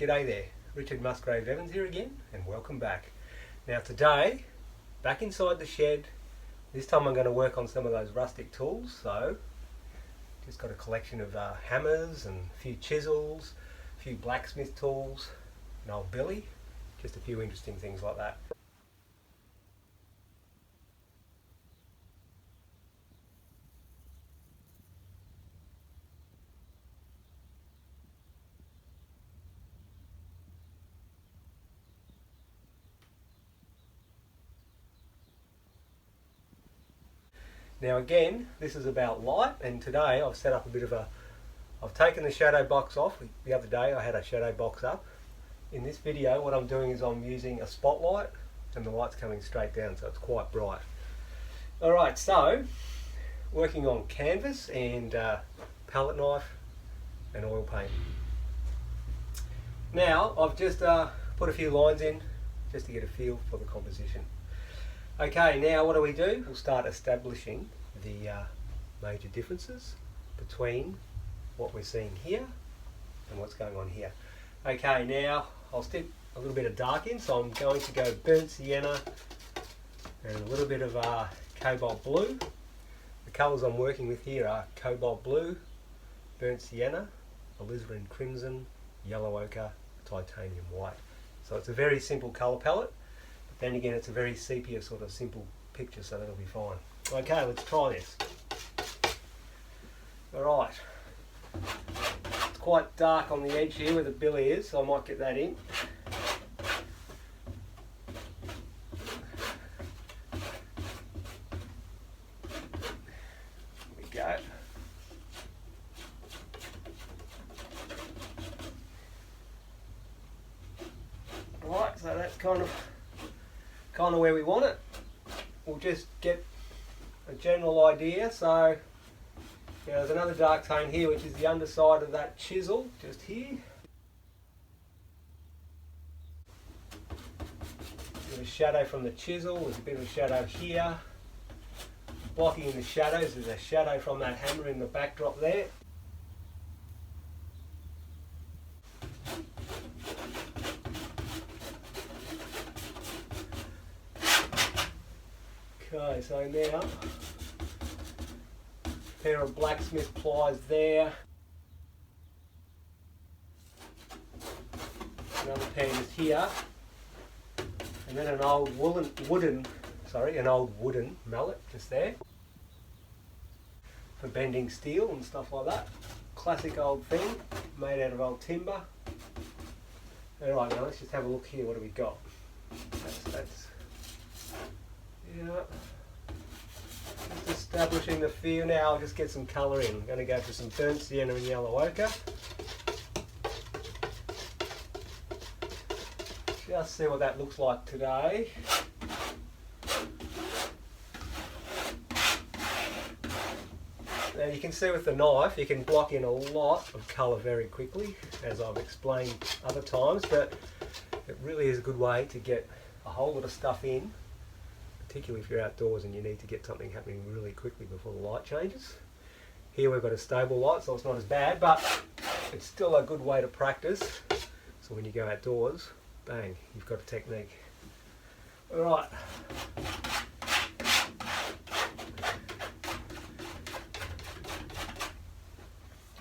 G'day there, Richard MUSGRAVE-EVANS here again, and welcome back. Now today, back inside the shed. This time I'm going to work on some of those rustic tools. So, just got a collection of hammers and a few chisels, a few blacksmith tools, an old billy, just a few interesting things like that. Now again, this is about light, and today I've set up a bit of I've taken the shadow box off. The other day I had a shadow box up. In this video what I'm doing is I'm using a spotlight and the light's coming straight down, so it's quite bright. Alright, so working on canvas and palette knife and oil paint. Now I've just put a few lines in just to get a feel for the composition. Okay, now what do? We'll start establishing the major differences between what we're seeing here and what's going on here. Okay, now I'll stick a little bit of dark in, so I'm going to go burnt sienna and a little bit of cobalt blue. The colours I'm working with here are cobalt blue, burnt sienna, alizarin crimson, yellow ochre, titanium white. So it's a very simple colour palette. Then again, it's a very sepia sort of simple picture, so that'll be fine. Okay, let's try this. Alright, it's quite dark on the edge here where the billy is, so I might get that in. There we go. Right, so that's kind of where we want it. We'll just get a general idea. So there's another dark tone here, which is the underside of that chisel, just here. A bit of shadow from the chisel, there's a bit of shadow here. Blocking in the shadows, there's a shadow from that hammer in the backdrop there. Okay, so now a pair of blacksmith pliers there, another pair just here, and then an old wooden mallet just there for bending steel and stuff like that. Classic old thing made out of old timber. Alright, now let's just have a look here. What do we got? Yeah, just establishing the feel now. I'll just get some colour in. I'm going to go for some burnt sienna and yellow ochre. Just see what that looks like today. Now you can see with the knife you can block in a lot of colour very quickly, as I've explained other times, but it really is a good way to get a whole lot of stuff in, particularly if you're outdoors and you need to get something happening really quickly before the light changes. Here we've got a stable light, so it's not as bad, but it's still a good way to practice. So when you go outdoors, bang, you've got a technique. Alright.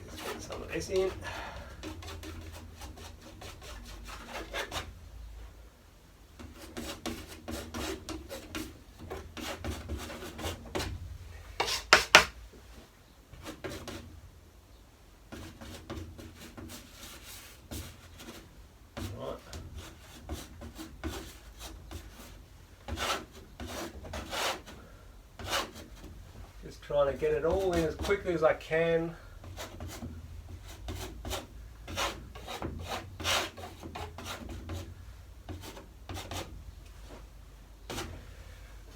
Just get some of this in. Trying to get it all in as quickly as I can.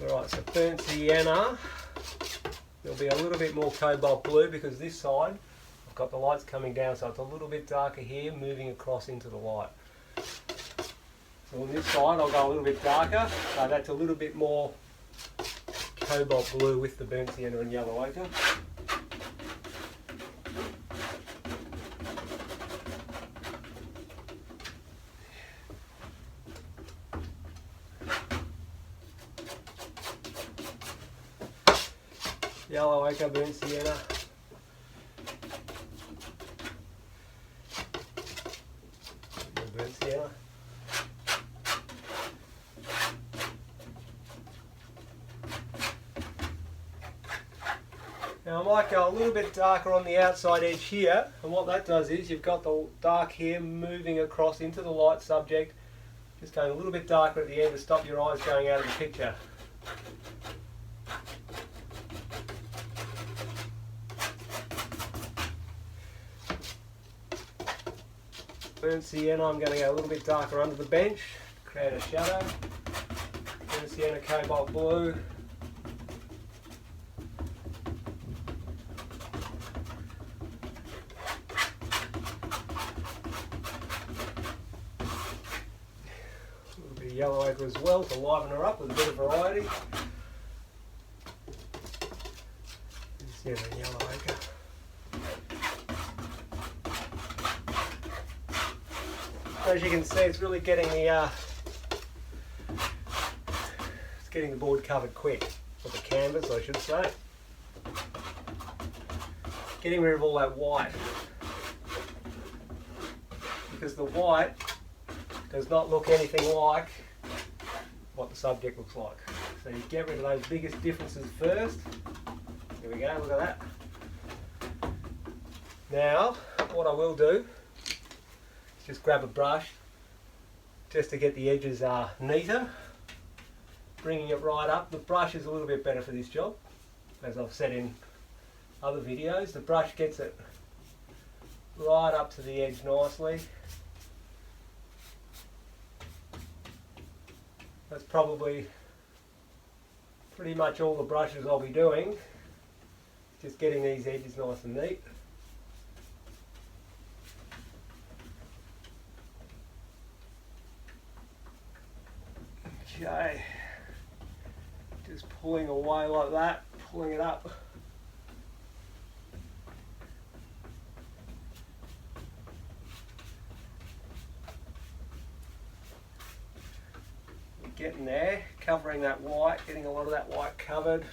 Alright, so burnt sienna. There'll be a little bit more cobalt blue because this side I've got the lights coming down, so it's a little bit darker here, moving across into the light. So on this side I'll go a little bit darker, so that's a little bit more cobalt blue with the burnt sienna and yellow ochre. yellow ochre, burnt sienna. Burnt sienna. Now I might go a little bit darker on the outside edge here, and what that does is you've got the dark here moving across into the light subject, just going a little bit darker at the end to stop your eyes going out of the picture. Burnt sienna, I'm going to go a little bit darker under the bench, create a shadow. Burnt sienna, cobalt blue. A little bit of yellow ochre as well to liven her up with a bit of variety. Burnt sienna, yellow ochre. As you can see, it's really getting the board covered quick, or the canvas I should say. Getting rid of all that white, because the white does not look anything like what the subject looks like. So you get rid of those biggest differences first. Here we go, look at that. Now, what I will do, just grab a brush just to get the edges neater, bringing it right up. The brush is a little bit better for this job, as I've said in other videos. The brush gets it right up to the edge nicely. That's probably pretty much all the brushes I'll be doing, just getting these edges nice and neat. Okay, just pulling away like that, pulling it up. Getting there, covering that white, getting a lot of that white covered.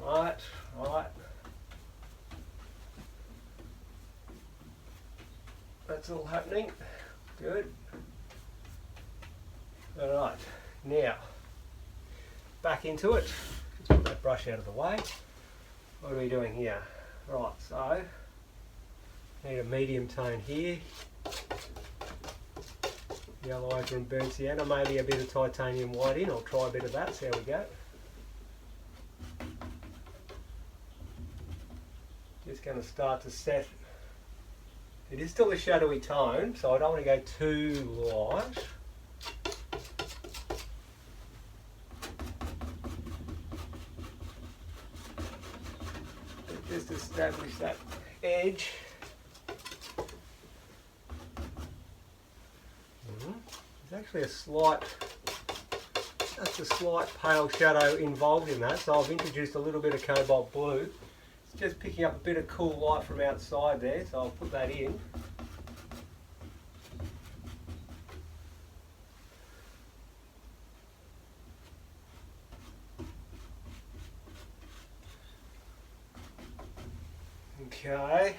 Right, right. That's all happening. Good. Alright, now back into it. Just put that brush out of the way. What are we doing here? Right, so need a medium tone here. Yellow ochre and burnt sienna, maybe a bit of titanium white in. I'll try a bit of that, see how we go. Just going to start to set. It is still a shadowy tone, so I don't want to go too light. But just establish that edge. There's actually just a slight pale shadow involved in that, so I've introduced a little bit of cobalt blue. It's just picking up a bit of cool light from outside there, so I'll put that in. Okay.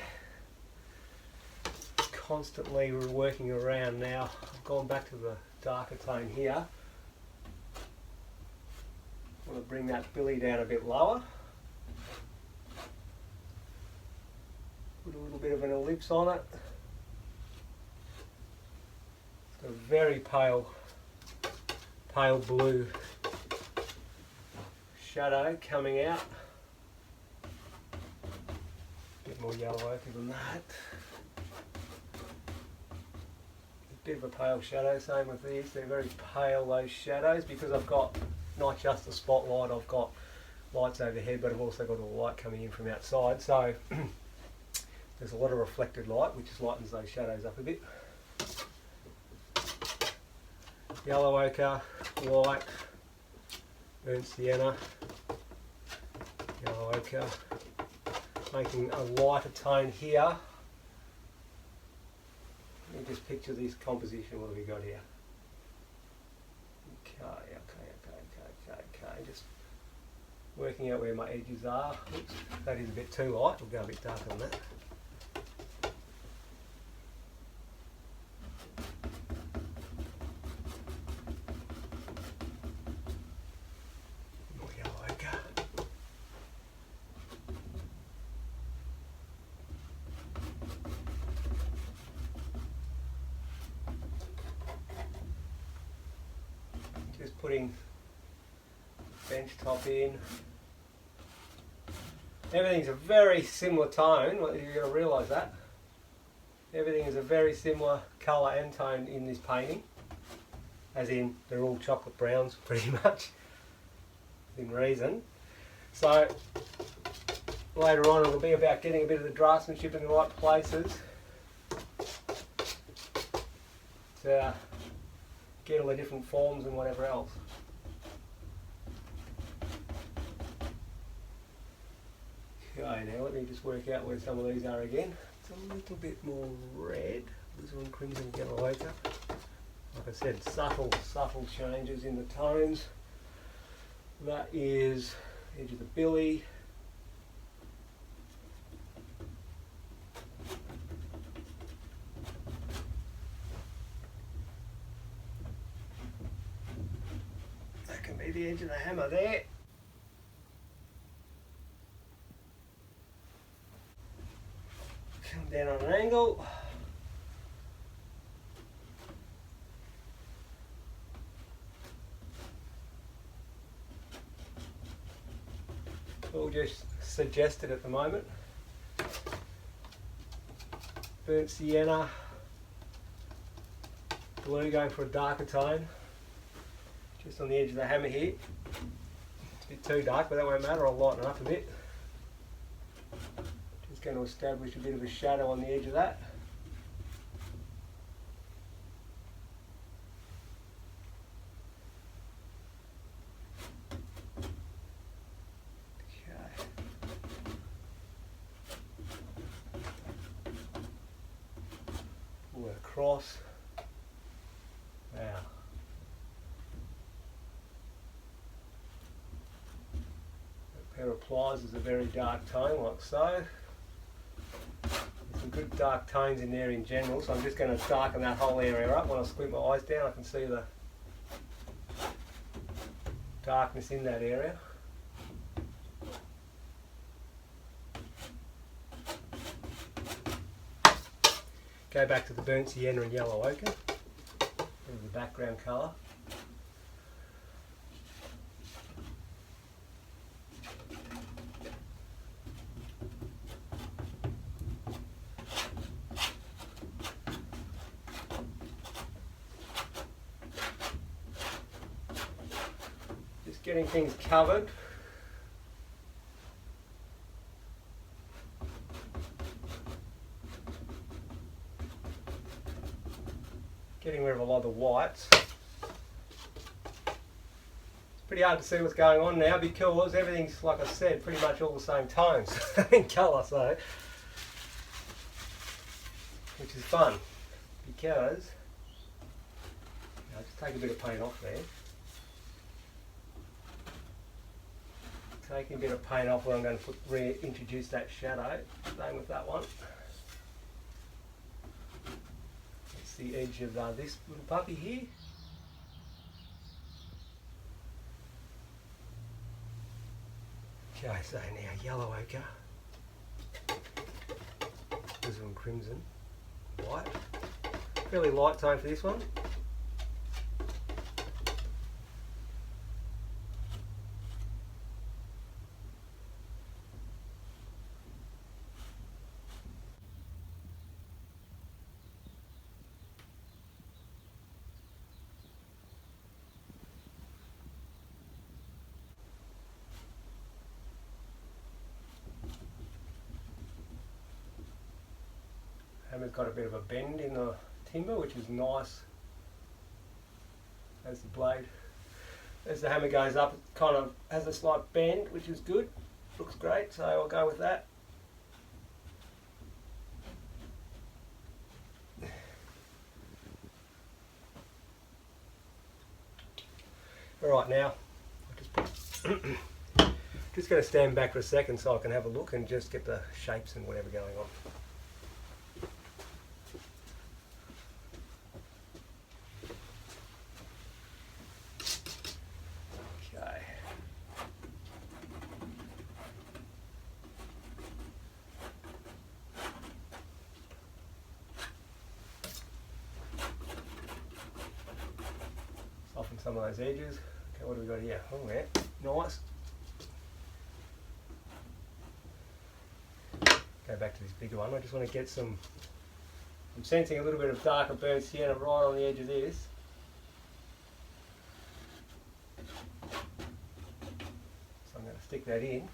Constantly working around now. I've gone back to the darker tone here. I want to bring that billy down a bit lower. Put a little bit of an ellipse on it. It's got a very pale blue shadow coming out. A bit more yellow ochre than that. A bit of a pale shadow, same with these. They're very pale, those shadows, because I've got not just the spotlight, I've got lights overhead, but I've also got all the light coming in from outside. So there's a lot of reflected light, which just lightens those shadows up a bit. Yellow ochre, white, burnt sienna, yellow ochre. Making a lighter tone here. Let me just picture this composition. What have we got here? Okay. Just working out where my edges are. Oops, that is a bit too light. We'll go a bit darker than that. More yellow ochre. Just putting bench top in. Everything's a very similar tone. You've got to realise that. Everything is a very similar colour and tone in this painting. As in, they're all chocolate browns pretty much, in reason. So, later on it'll be about getting a bit of the draftsmanship in the right places to get all the different forms and whatever else. Okay, now let me just work out where some of these are again. It's a little bit more red. This one crimson yellow ochre. Like I said, subtle changes in the tones. That is edge of the billy. That can be the edge of the hammer there. Come down on an angle. All just suggested at the moment. Burnt sienna. Blue going for a darker tone. Just on the edge of the hammer here. It's a bit too dark, but that won't matter. I'll lighten it up a bit. Going to establish a bit of a shadow on the edge of that. Okay. Pull it across. Wow. A pair of pliers is a very dark tone, like so. Some good dark tones in there in general, so I'm just going to darken that whole area up. When I squint my eyes down, I can see the darkness in that area. Go back to the burnt sienna and yellow ochre, the background colour. Getting things covered. Getting rid of a lot of the whites. It's pretty hard to see what's going on now because everything's, like I said, pretty much all the same tones in colour, so which is fun because I'll just take a bit of paint off there. Taking a bit of paint off where I'm going to reintroduce that shadow. Same with that one. It's the edge of this little puppy here. Okay, so now yellow ochre. This one crimson, white. Fairly light tone for this one. Hammer's got a bit of a bend in the timber, which is nice. As the blade, as the hammer goes up, it kind of has a slight bend, which is good. Looks great, so I'll go with that. Alright, now just going to stand back for a second so I can have a look and just get the shapes and whatever going on. Okay. Soften some of those edges. Okay, what do we got here? Oh yeah, nice. Go back to this bigger one. I just want to get some, I'm sensing a little bit of darker burnt sienna right on the edge of this. So I'm going to stick that in.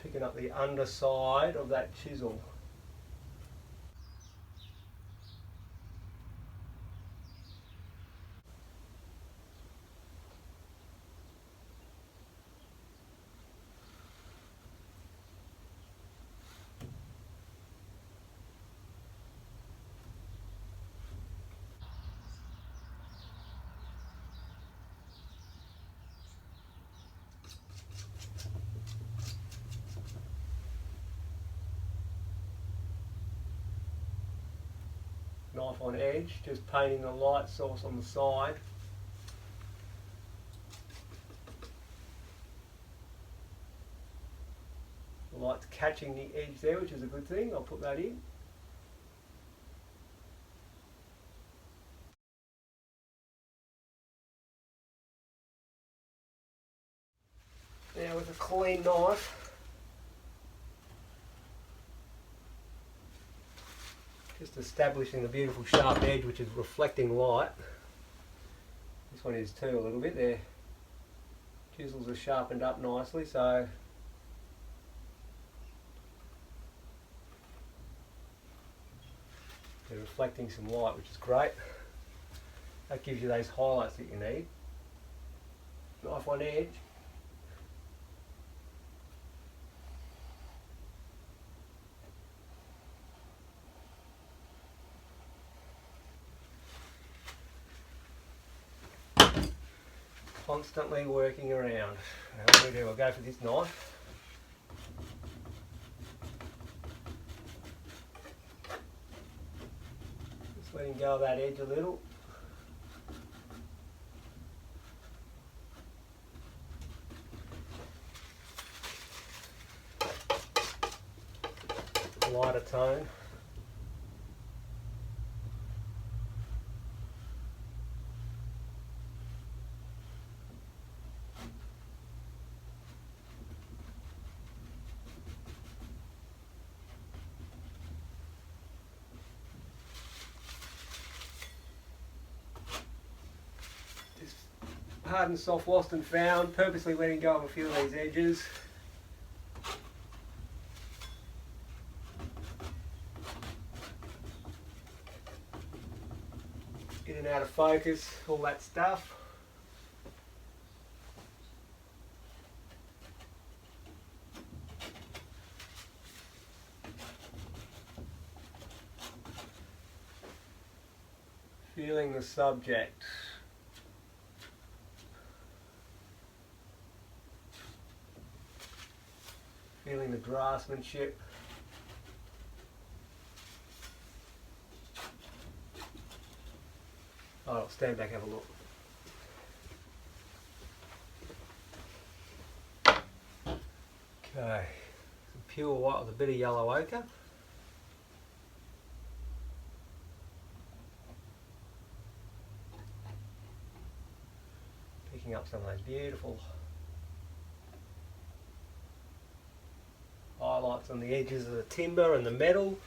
Picking up the underside of that chisel. Knife on edge, just painting the light source on the side. The light's catching the edge there, which is a good thing. I'll put that in. Now with a clean knife, just establishing the beautiful sharp edge which is reflecting light. This one is too a little bit there. Chisels are sharpened up nicely, so they're reflecting some light, which is great. That gives you those highlights that you need. Knife on edge. Constantly working around. Now what do we do? I'll go for this knife. Just letting go of that edge a little. Lighter tone. Hard and soft, lost and found, purposely letting go of a few of these edges. In and out of focus, all that stuff. Feeling the subject. Feeling the draftsmanship. Oh, I'll stand back, have a look. Okay, some pure white with a bit of yellow ochre. Picking up some of those beautiful highlights on the edges of the timber and the metal.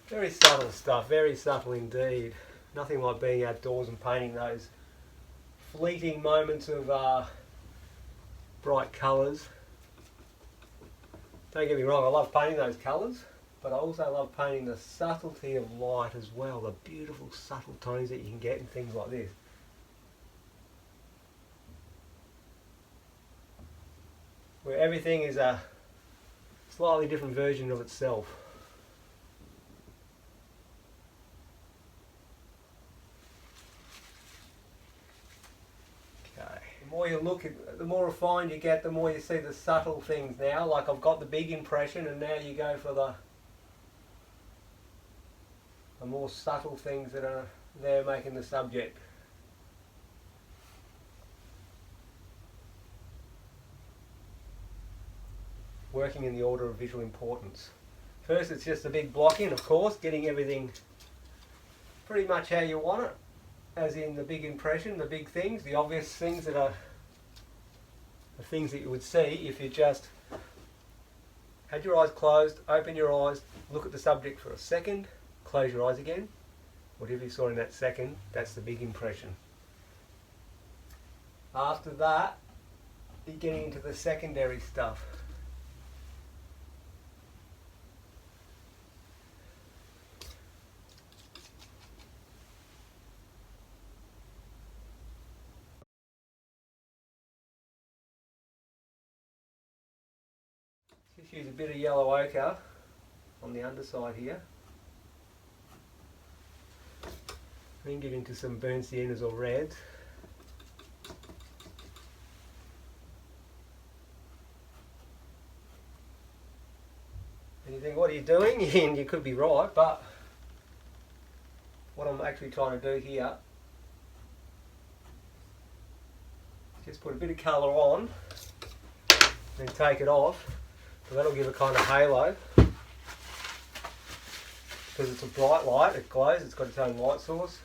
Very subtle stuff, very subtle indeed. Nothing like being outdoors and painting those fleeting moments of bright colours. Don't get me wrong, I love painting those colours, but I also love painting the subtlety of light as well, the beautiful subtle tones that you can get in things like this. Where everything is a slightly different version of itself. The more you look at, the more refined you get, the more you see the subtle things now. Like I've got the big impression, and now you go for the more subtle things that are there making the subject. Working in the order of visual importance. First it's just a big block in, of course, getting everything pretty much how you want it. As in the big impression, the big things, the obvious things that are the things that you would see if you just had your eyes closed, open your eyes, look at the subject for a second, close your eyes again. Whatever you saw in that second, that's the big impression. After that, you're getting into the secondary stuff. Just use a bit of yellow ochre on the underside here. Then get into some burnt siennas or reds. And you think, what are you doing? And you could be right, but what I'm actually trying to do here is just put a bit of colour on, then take it off. So that'll give a kind of halo. Because it's a bright light, it glows, it's got its own light source.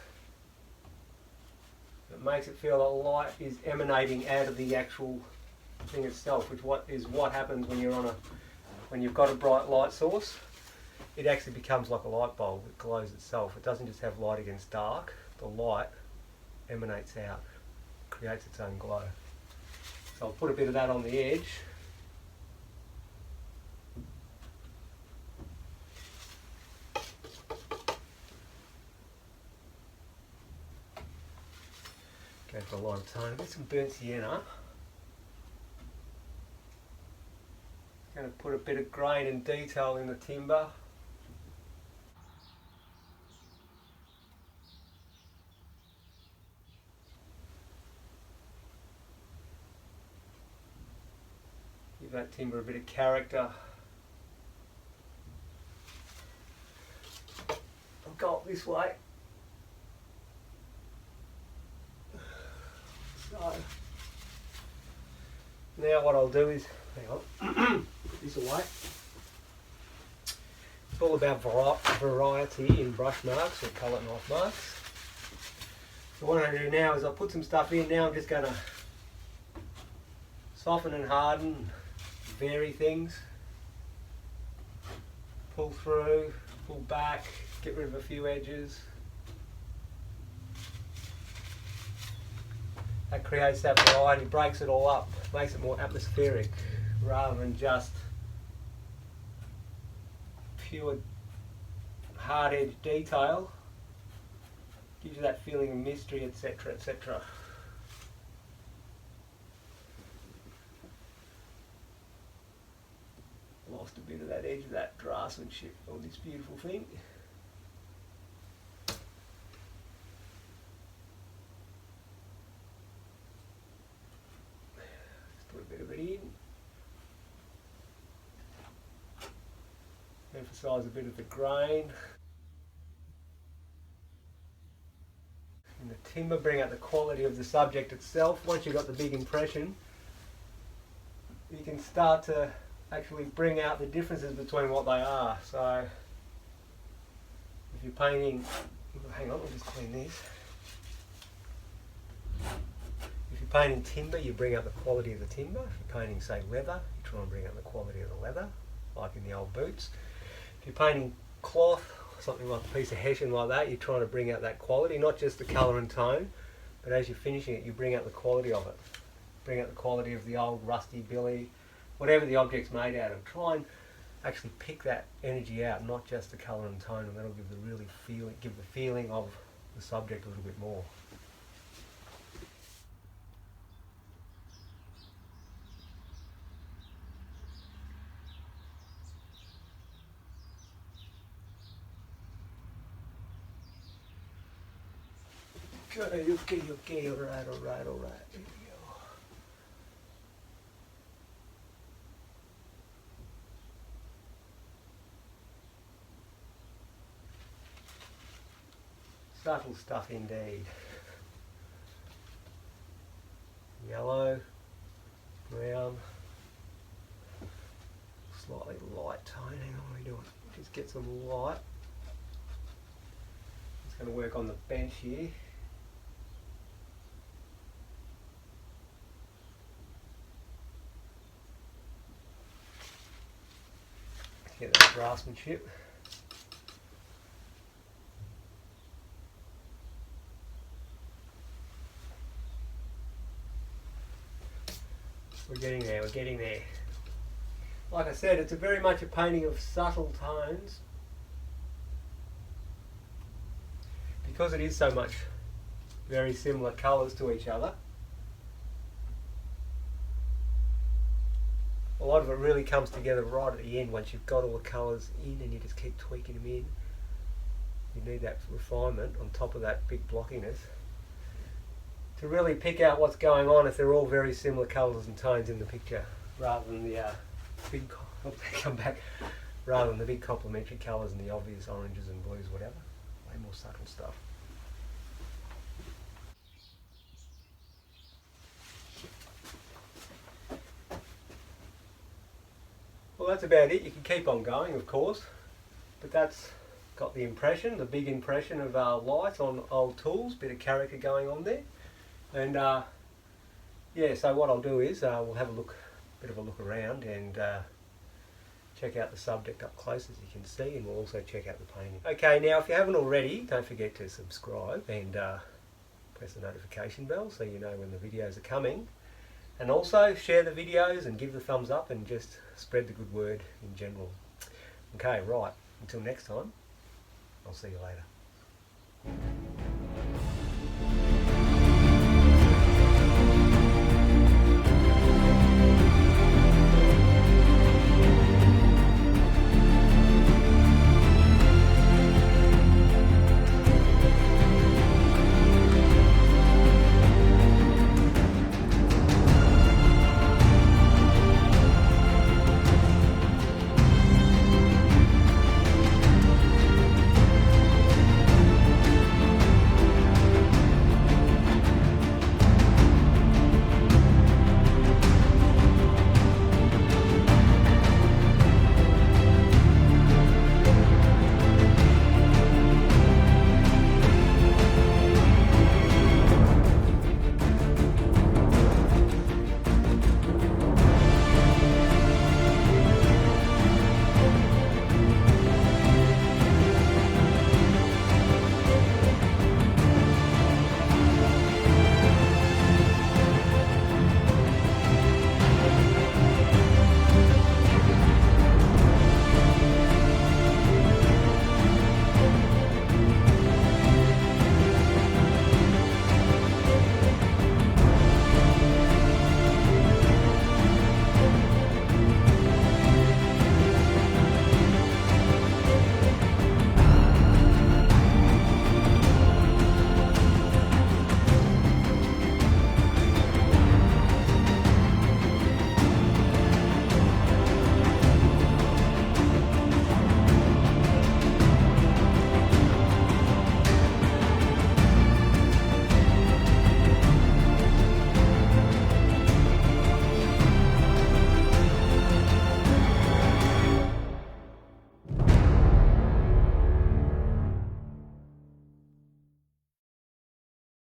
It makes it feel like light is emanating out of the actual thing itself, which is what happens when when you've got a bright light source. It actually becomes like a light bulb, it glows itself. It doesn't just have light against dark, the light emanates out, creates its own glow. So I'll put a bit of that on the edge. Go for a lot of tone. Get some burnt sienna. Going to put a bit of grain and detail in the timber. Give that timber a bit of character. I'll go up this way. So, now what I'll do is, hang on, put this away. It's all about variety in brush marks or palette knife marks. So what I'm going to do now is I'll put some stuff in. Now I'm just going to soften and harden, vary things, pull through, pull back, get rid of a few edges. That creates that variety, breaks it all up, makes it more atmospheric rather than just pure hard edge detail. Gives you that feeling of mystery, etc., etc. Lost a bit of that edge of that draftsmanship on this beautiful thing. Bit of it in. Emphasise a bit of the grain. In the timber, bring out the quality of the subject itself. Once you've got the big impression, you can start to actually bring out the differences between what they are. So, if you're painting, hang on, I'll just clean this. If you're painting timber, you bring out the quality of the timber. If you're painting, say, leather, you try and bring out the quality of the leather, like in the old boots. If you're painting cloth, something like a piece of hessian like that, you're trying to bring out that quality, not just the colour and tone, but as you're finishing it, you bring out the quality of it. Bring out the quality of the old rusty billy, whatever the object's made out of. Try and actually pick that energy out, not just the colour and tone, and that'll give the feeling of the subject a little bit more. Okay, alright. Here we go. Subtle stuff indeed. Yellow, brown, slightly light tone. Hang on, what are we doing? Just get some light. Just going to work on the bench here. Get that craftsmanship. We're getting there. Like I said, it's very much a painting of subtle tones. Because it is so much very similar colours to each other, a lot of it really comes together right at the end once you've got all the colours in and you just keep tweaking them in. You need that refinement on top of that big blockiness to really pick out what's going on if they're all very similar colours and tones in the picture, rather than the big complementary colours and the obvious oranges and blues, whatever. Way more subtle stuff. Well, that's about it. You can keep on going, of course, but that's got the impression, the big impression of light on old tools, bit of character going on there. And yeah, so what I'll do is we'll have a bit of a look around and check out the subject up close, as you can see, and we'll also check out the painting. Okay, now if you haven't already, don't forget to subscribe and press the notification bell so you know when the videos are coming. And also share the videos and give the thumbs up and just spread the good word in general. Okay, right, until next time, I'll see you later.